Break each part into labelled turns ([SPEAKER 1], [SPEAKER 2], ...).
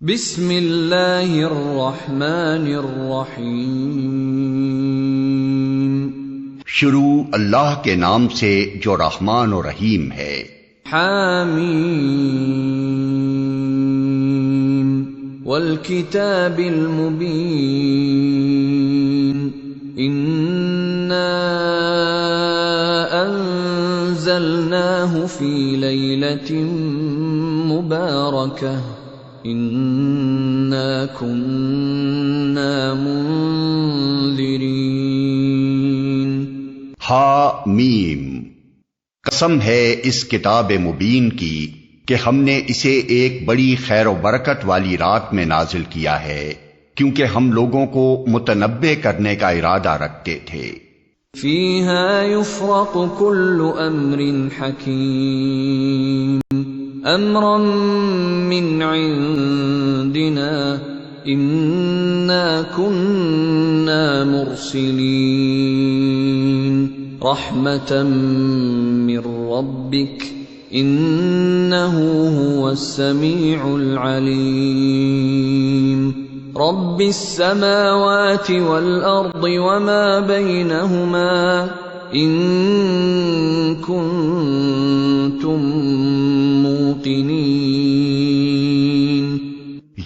[SPEAKER 1] بسم اللہ الرحمن الرحیم،
[SPEAKER 2] شروع اللہ کے نام سے جو رحمان و رحیم ہے۔
[SPEAKER 1] حامیم والکتاب المبین، انا انزلناہ فی لیلۃ مبارکہ انا کننا منذرین۔
[SPEAKER 2] ہا میم، قسم ہے اس کتاب مبین کی کہ ہم نے اسے ایک بڑی خیر و برکت والی رات میں نازل کیا ہے، کیونکہ ہم لوگوں کو متنبع کرنے کا ارادہ رکھتے تھے۔
[SPEAKER 1] فیہا یفرق کل امر حکیم امرا من عندنا انا کننا مرسلین رحمتا من ربک انہ هو السمیع العلیم رب السماوات والارض وما بینہما ان کنتم موقنین۔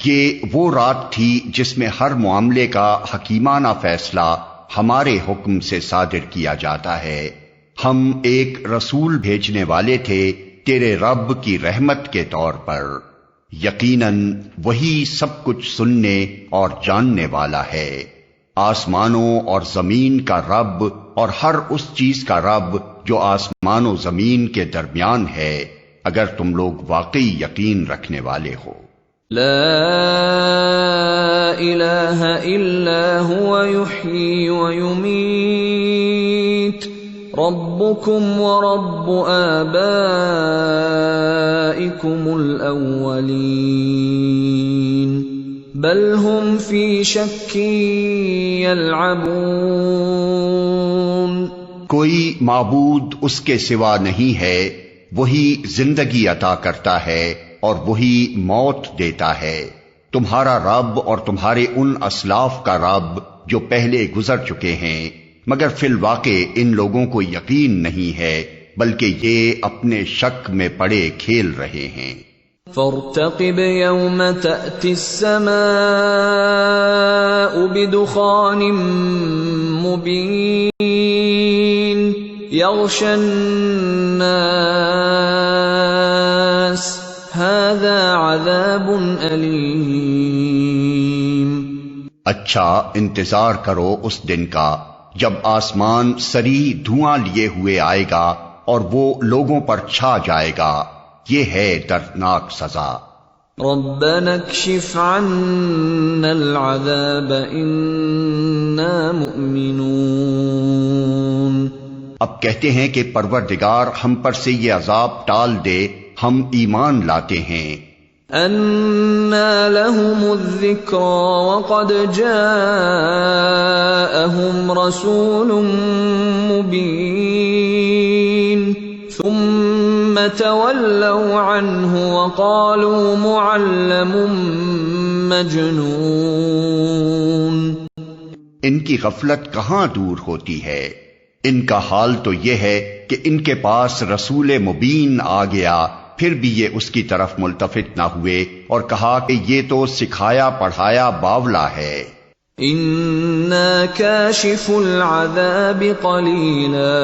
[SPEAKER 2] یہ وہ رات تھی جس میں ہر معاملے کا حکیمانہ فیصلہ ہمارے حکم سے صادر کیا جاتا ہے۔ ہم ایک رسول بھیجنے والے تھے تیرے رب کی رحمت کے طور پر، یقیناً وہی سب کچھ سننے اور جاننے والا ہے۔ آسمانوں اور زمین کا رب اور ہر اس چیز کا رب جو آسمان و زمین کے درمیان ہے، اگر تم لوگ واقعی یقین رکھنے والے ہو۔
[SPEAKER 1] لا الہ الا هو یحیی ویمیت ربکم ورب آبائکم الاولین بل هم فی شک یلعبون۔
[SPEAKER 2] کوئی معبود اس کے سوا نہیں ہے، وہی زندگی عطا کرتا ہے اور وہی موت دیتا ہے۔ تمہارا رب اور تمہارے ان اسلاف کا رب جو پہلے گزر چکے ہیں، مگر فی الواقع ان لوگوں کو یقین نہیں ہے، بلکہ یہ اپنے شک میں پڑے کھیل رہے ہیں۔
[SPEAKER 1] فارتقب یوم تأتی السماء بدخان مبین یغشی الناس هذا عذاب علیم۔
[SPEAKER 2] اچھا انتظار کرو اس دن کا جب آسمان سری دھواں لیے ہوئے آئے گا اور وہ لوگوں پر چھا جائے گا، یہ ہے دردناک سزا۔
[SPEAKER 1] ربنا اکشف عنا العذاب انا مؤمنون۔
[SPEAKER 2] اب کہتے ہیں کہ پروردگار ہم پر سے یہ عذاب ٹال دے، ہم ایمان لاتے ہیں۔
[SPEAKER 1] انا لهم الذکری وقد جاءهم رسول مبین ثم تولوا عنه وقالوا معلم مجنون۔
[SPEAKER 2] ان کی غفلت کہاں دور ہوتی ہے، ان کا حال تو یہ ہے کہ ان کے پاس رسول مبین آ گیا، پھر بھی یہ اس کی طرف ملتفت نہ ہوئے اور کہا کہ یہ تو سکھایا پڑھایا باولا ہے۔
[SPEAKER 1] انا کاشف العذاب قلیلا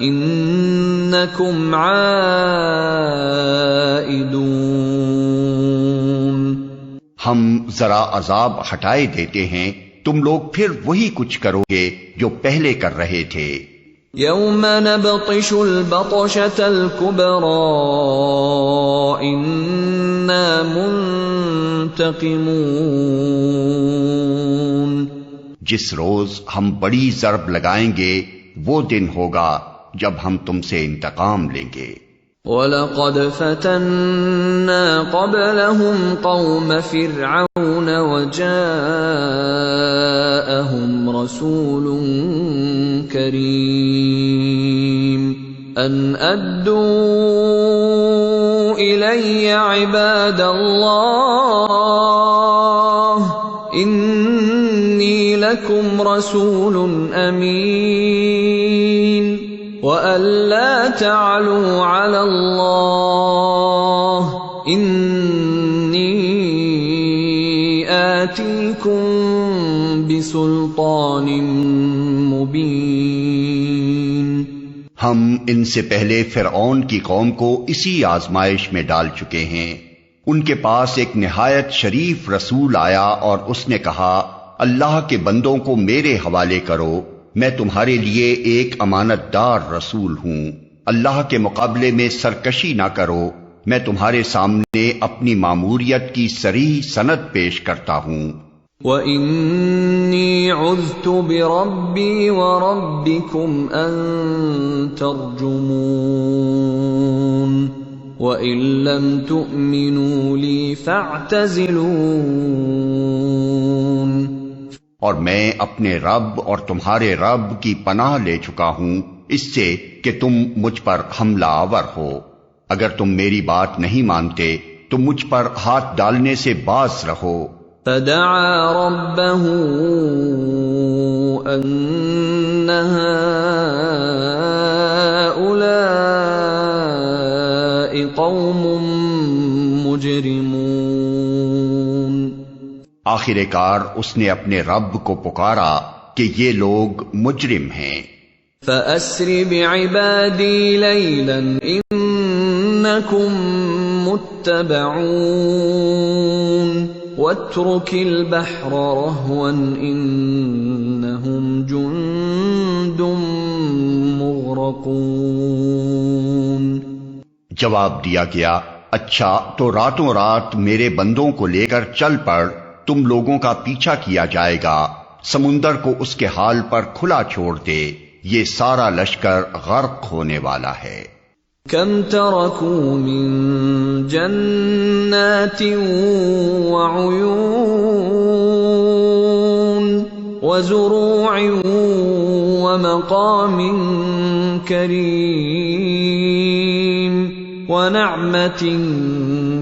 [SPEAKER 1] انکم عائدون۔
[SPEAKER 2] ہم ذرا عذاب ہٹائے دیتے ہیں، تم لوگ پھر وہی کچھ کرو گے جو پہلے کر رہے تھے۔
[SPEAKER 1] یوم نبطش البطشۃ الکبریٰ انا منتقمون۔
[SPEAKER 2] جس روز ہم بڑی ضرب لگائیں گے وہ دن ہوگا جب ہم تم سے انتقام لیں گے۔
[SPEAKER 1] وَلَقَدْ فَتَنَّا قَبْلَهُمْ قَوْمَ فِرْعَوْنَ وَجَاءَهُمْ رَسُولٌ كَرِيمٌ أَنْ أَدُّوا إِلَيَّ عِبَادَ اللَّهِ، إني لكم رسول أمين وأن لا تعلوا على الله إني آتيكم بسلطان مبين۔
[SPEAKER 2] ہم ان سے پہلے فرعون کی قوم کو اسی آزمائش میں ڈال چکے ہیں۔ ان کے پاس ایک نہایت شریف رسول آیا اور اس نے کہا، اللہ کے بندوں کو میرے حوالے کرو، میں تمہارے لیے ایک امانت دار رسول ہوں، اللہ کے مقابلے میں سرکشی نہ کرو، میں تمہارے سامنے اپنی ماموریت کی صریح سند پیش کرتا ہوں۔
[SPEAKER 1] وَإِنِّي عُذْتُ بِرَبِّي وَرَبِّكُمْ أَن تَرْجُمُونِ وَإِن لَّمْ تُؤْمِنُوا لِي فَاعْتَزِلُونِ۔
[SPEAKER 2] اور میں اپنے رب اور تمہارے رب کی پناہ لے چکا ہوں اس سے کہ تم مجھ پر حملہ آور ہو، اگر تم میری بات نہیں مانتے تو مجھ پر ہاتھ ڈالنے سے باز رہو۔
[SPEAKER 1] فدعا ربه أن هؤلاء قوم مجرمون۔
[SPEAKER 2] آخر کار اس نے اپنے رب کو پکارا کہ یہ لوگ مجرم ہیں۔
[SPEAKER 1] فأسر بعبادي ليلا إنكم متبعون واترك البحر رهوا إنهم جند مغرقون۔
[SPEAKER 2] جواب دیا گیا، اچھا تو راتوں رات میرے بندوں کو لے کر چل پڑ، تم لوگوں کا پیچھا کیا جائے گا، سمندر کو اس کے حال پر کھلا چھوڑ دے، یہ سارا لشکر غرق ہونے والا ہے۔
[SPEAKER 1] كم تركوا من جنات وعيون وزروع ومقام كريم ونعمة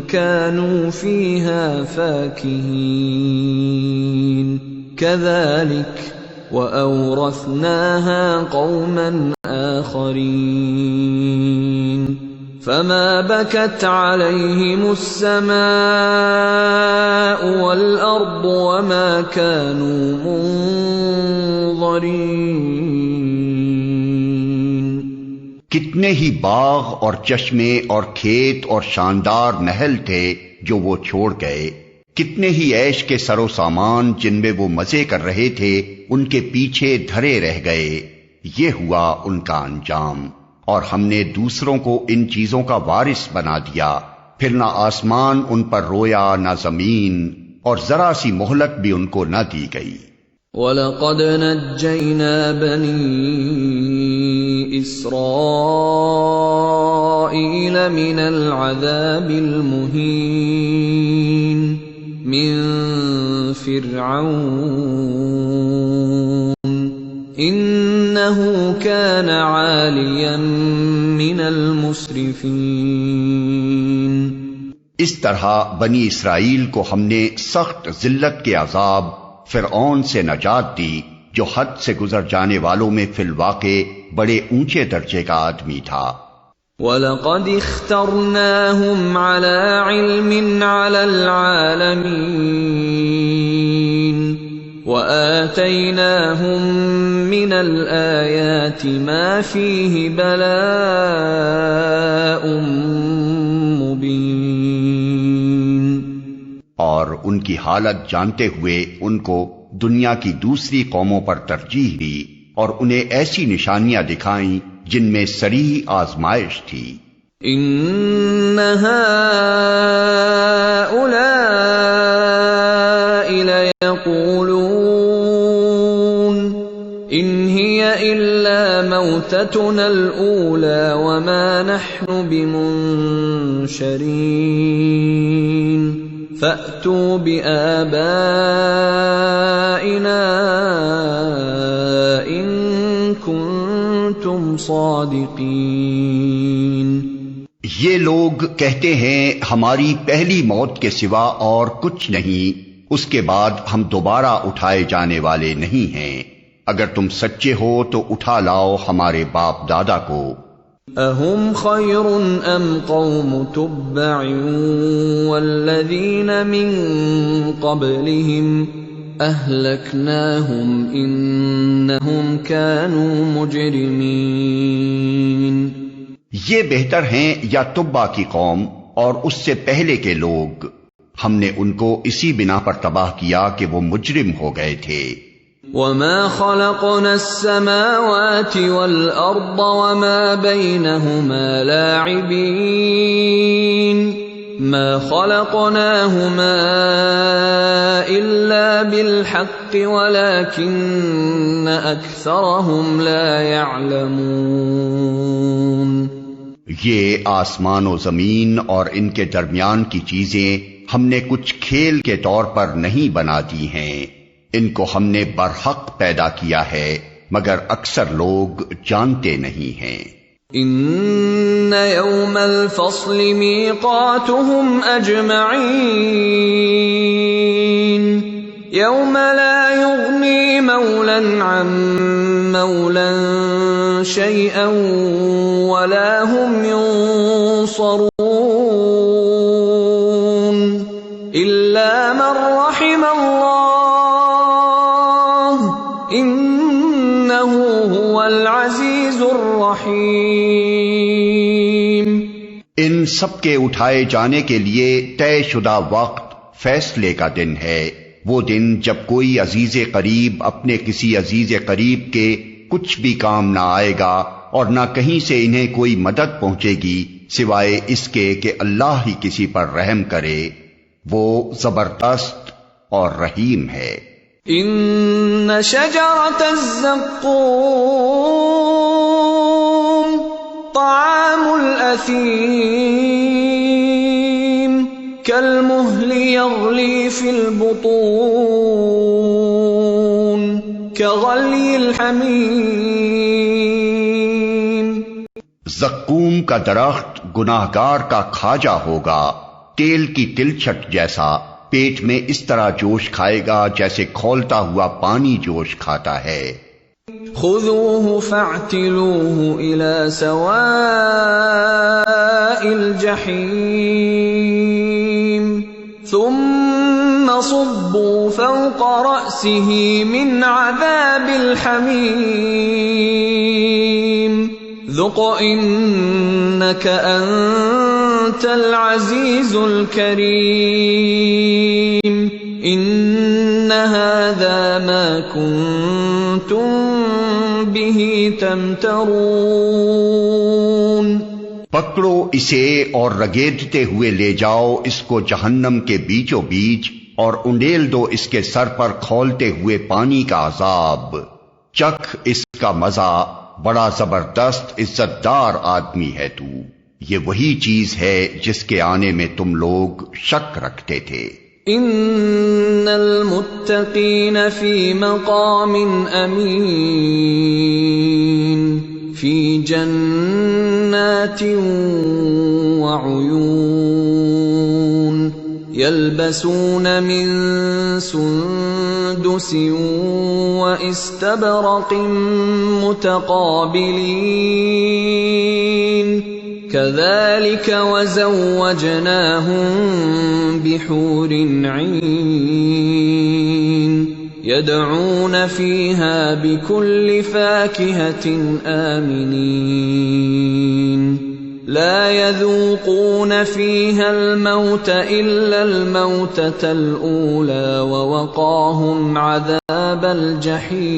[SPEAKER 1] كانوا فيها فاكهين كذلك وأورثناها قوما آخرين فما بكت عليهم السماء والأرض وما كانوا منظرين۔
[SPEAKER 2] کتنے ہی باغ اور چشمے اور کھیت اور شاندار نہل تھے جو وہ چھوڑ گئے، کتنے ہی عیش کے سر و سامان جن میں وہ مزے کر رہے تھے ان کے پیچھے دھرے رہ گئے، یہ ہوا ان کا انجام۔ اور ہم نے دوسروں کو ان چیزوں کا وارث بنا دیا، پھر نہ آسمان ان پر رویا نہ زمین، اور ذرا سی مہلت بھی ان کو نہ دی گئی۔
[SPEAKER 1] وَلَقَدْ نَجَّيْنَا بَنِي إِسْرَائِيلَ مِنَ الْعَذَابِ الْمُهِينِ مِنْ فِرْعَوْنَ إِنَّهُ كَانَ عَالِيًا مِنَ الْمُسْرِفِينَ۔
[SPEAKER 2] اس طرح بنی اسرائیل کو ہم نے سخت ذلت کے عذاب فرعون سے نجات دی، جو حد سے گزر جانے والوں میں فی الواقع بڑے اونچے درجے کا آدمی تھا۔
[SPEAKER 1] وَلَقَدِ اخْتَرْنَاهُمْ عَلَى عِلْمٍ عَلَى الْعَالَمِينَ وَآتَيْنَاهُمْ مِنَ الْآيَاتِ مَا فِيهِ بَلَاءٌ مُبِينٌ۔
[SPEAKER 2] اور ان کی حالت جانتے ہوئے ان کو دنیا کی دوسری قوموں پر ترجیح دی اور انہیں ایسی نشانیاں دکھائیں جن میں صریح آزمائش تھی۔
[SPEAKER 1] إِنَّ هَٰؤُلَاءِ لَيَقُولُونَ إِنْ هِيَ إِلَّا مَوْتَتُنَا الْأُولَىٰ وَمَا نَحْنُ بِمُنشَرِينَ فَأْتُوا بِآبَائِنَا إِن كُنتُمْ صَادِقِينَ۔
[SPEAKER 2] یہ لوگ کہتے ہیں ہماری پہلی موت کے سوا اور کچھ نہیں، اس کے بعد ہم دوبارہ اٹھائے جانے والے نہیں ہیں۔ اگر تم سچے ہو تو اٹھا لاؤ ہمارے باپ دادا کو۔
[SPEAKER 1] اہم خیر ام قوم تبع والذین من قبلہم اہلکناہم انہم كانوا مجرمین۔
[SPEAKER 2] یہ بہتر ہیں یا تبع کی قوم اور اس سے پہلے کے لوگ، ہم نے ان کو اسی بنا پر تباہ کیا کہ وہ مجرم ہو گئے تھے۔
[SPEAKER 1] وَمَا خَلَقْنَا السَّمَاوَاتِ وَالْأَرْضَ وَمَا بَيْنَهُمَا لَاعِبِينَ مَا خَلَقْنَاهُمَا إِلَّا بِالْحَقِّ وَلَكِنَّ أَكْثَرَهُمْ لَا يَعْلَمُونَ۔
[SPEAKER 2] یہ آسمان و زمین اور ان کے درمیان کی چیزیں ہم نے کچھ کھیل کے طور پر نہیں بنا دی ہیں، ان کو ہم نے برحق پیدا کیا ہے، مگر اکثر لوگ جانتے نہیں ہیں۔
[SPEAKER 1] ان یوم الفصل میقاتهم اجمعین یوم لا یغنی مولا عن مولا شیئا ولا هم ينصرون الا من رحم اللہ انه هو العزیز الرحیم۔
[SPEAKER 2] ان سب کے اٹھائے جانے کے لیے طے شدہ وقت فیصلے کا دن ہے، وہ دن جب کوئی عزیز قریب اپنے کسی عزیز قریب کے کچھ بھی کام نہ آئے گا، اور نہ کہیں سے انہیں کوئی مدد پہنچے گی سوائے اس کے کہ اللہ ہی کسی پر رحم کرے، وہ زبردست اور رحیم ہے۔
[SPEAKER 1] ان شجرۃ الزقوم طعام الاثیم کالمہل یغلی فی البطون کغلی الحمیم۔
[SPEAKER 2] زقوم کا درخت گناہگار کا کھاجا ہوگا، تیل کی تلچھٹ جیسا، پیٹ میں اس طرح جوش کھائے گا جیسے کھولتا ہوا پانی جوش کھاتا ہے۔
[SPEAKER 1] خذوه فاعتلوه الى سواء الجحیم ثم صبوا فوق رأسه من عذاب الحمیم ذق انك انت العزیز الکریم ان هذا ما کنتم به تمترون۔
[SPEAKER 2] پکڑو اسے اور رگیدتے ہوئے لے جاؤ اس کو جہنم کے بیچوں بیچ، اور انڈیل دو اس کے سر پر کھولتے ہوئے پانی کا عذاب، چکھ اس کا مزہ، بڑا زبردست عزت دار آدمی ہے تو۔ یہ وہی چیز ہے جس کے آنے میں تم لوگ شک رکھتے تھے۔
[SPEAKER 1] ان المتقین فی مقام امین فی جنات وعیون یلبسون من سندس واستبرق متقابلین كذلك وزوجناهم بحور عين يدعون فيها بكل فاكهة آمنين لا يذوقون فيها الموت إلا الموتة الأولى ووقاهم عذاب الجحيم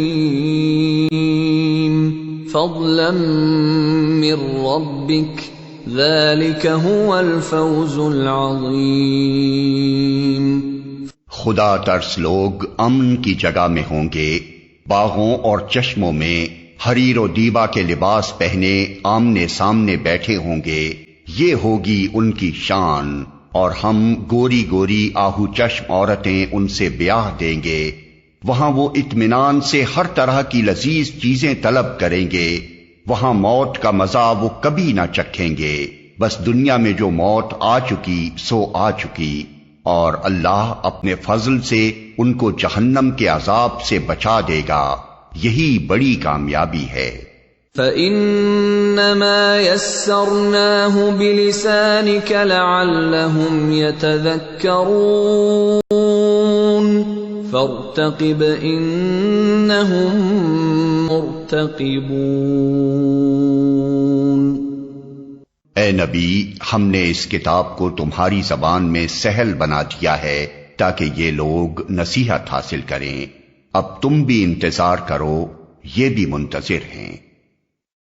[SPEAKER 1] فضلا من ربك ذلك هو الفوز العظیم۔
[SPEAKER 2] خدا ترس لوگ امن کی جگہ میں ہوں گے، باغوں اور چشموں میں حریر و دیبا کے لباس پہنے آمنے سامنے بیٹھے ہوں گے، یہ ہوگی ان کی شان، اور ہم گوری گوری آہو چشم عورتیں ان سے بیاہ دیں گے، وہاں وہ اطمینان سے ہر طرح کی لذیذ چیزیں طلب کریں گے، وہاں موت کا مزہ وہ کبھی نہ چکھیں گے، بس دنیا میں جو موت آ چکی سو آ چکی، اور اللہ اپنے فضل سے ان کو جہنم کے عذاب سے بچا دے گا، یہی بڑی کامیابی ہے۔
[SPEAKER 1] فَإِنَّمَا يَسَّرْنَاهُ بِلِسَانِكَ لَعَلَّهُمْ يَتَذَكَّرُونَ فَارْتَقِبْ إِنَّهُمْ مُرْتَقِبُونَ۔
[SPEAKER 2] اے نبی، ہم نے اس کتاب کو تمہاری زبان میں سہل بنا دیا ہے تاکہ یہ لوگ نصیحت حاصل کریں۔ اب تم بھی انتظار کرو، یہ بھی منتظر ہیں۔